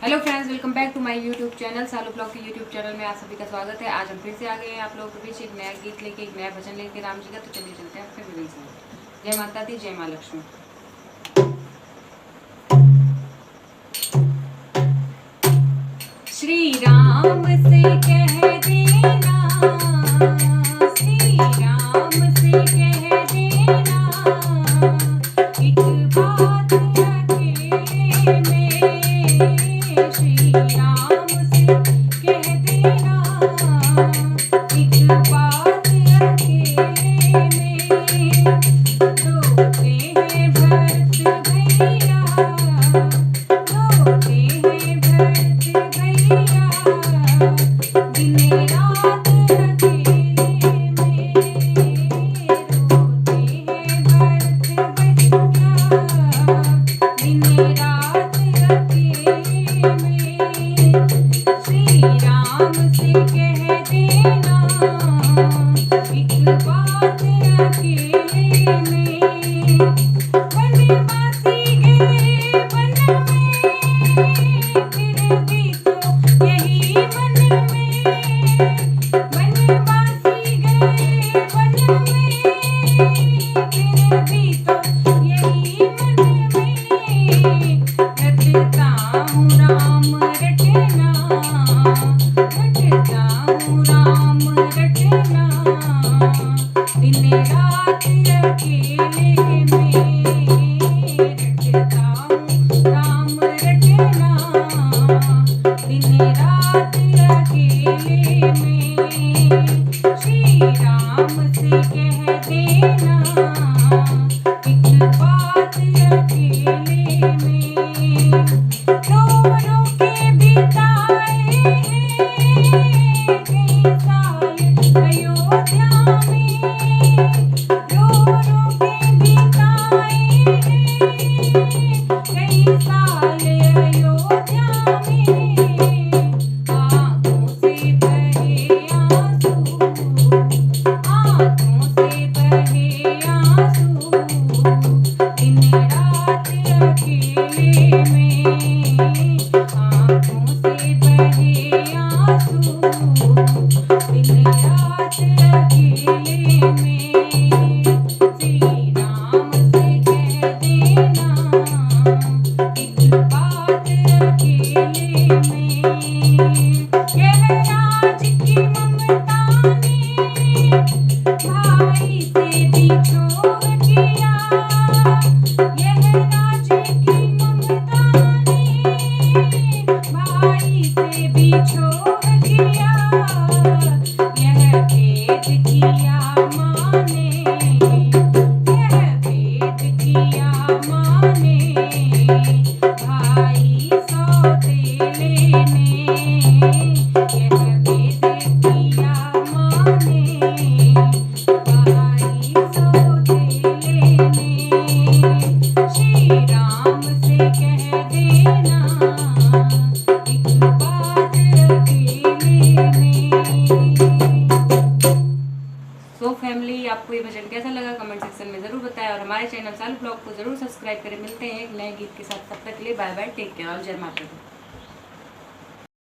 Hello friends, welcome back to my YouTube channel Salu blog के YouTube channel में आप सभी का स्वागत है। आज हम फिर से आ गए हैं आप लोगों के बीच एक नया गीत लेके, एक नया भजन लेके राम जी का। तो चलिए चलते हैं अपने विवेक से। जय माता दी, जय माँ लक्ष्मी। श्री राम से कह देना, श्री राम से कह देना, एक बात अकेले में। श्री राम से कह देना, एक बात अकेले में। रोते हैं भरत भैया, रोते हैं भरत भैया, दिन रात अकेले में। रोते हैं भरत भैया, दिन रात अकेले में। श्री राम से कह देना, एक बात अकेले में। वनवासी गए वन में, फिर भी तो यही मन में। वनवासी गए वन में, फिर भी तो यही मन में। रटता हूँ राम रटना, रटता हूँ राम रटना, दिन रात अकेले में। रटता हूँ राम रटना, दिन रात अकेले में। श्री राम से कह देना, एक बात अकेले में। रो रो के बिताए हैं कई साल अयोध्या में। रो रो के बिताए हैं कई साल अयोध्या में। आँखों से बहे आंसू, आँखों से बहे आंसू, दिन रात अकेले में। आँखों से बहे आंसू, दिन रात अकेले में। श्री राम से कह देना, एक बात अकेले में। यह राज की ममता ने भाई से भी छोड़ किया। यह राज की ममता ने भाई से भी छोड़ किया। यह भेद किया माँ ने, यह भेद किया माँ ने, भाई सौतेले ने। यह भेद किया माँ ने, भाई सौतेले ने। श्री राम से कह देना, एक बात अकेले में। सो फैमिली, आपको ये भजन कैसा लगा कमेंट सेक्शन में जरूर बताएं, और हमारे चैनल सालू ब्लॉग को जरूर सब्सक्राइब करें। मिलते हैं एक नए गीत के साथ, तब तक के लिए बाय बाय, टेक केयर और जय माता दी।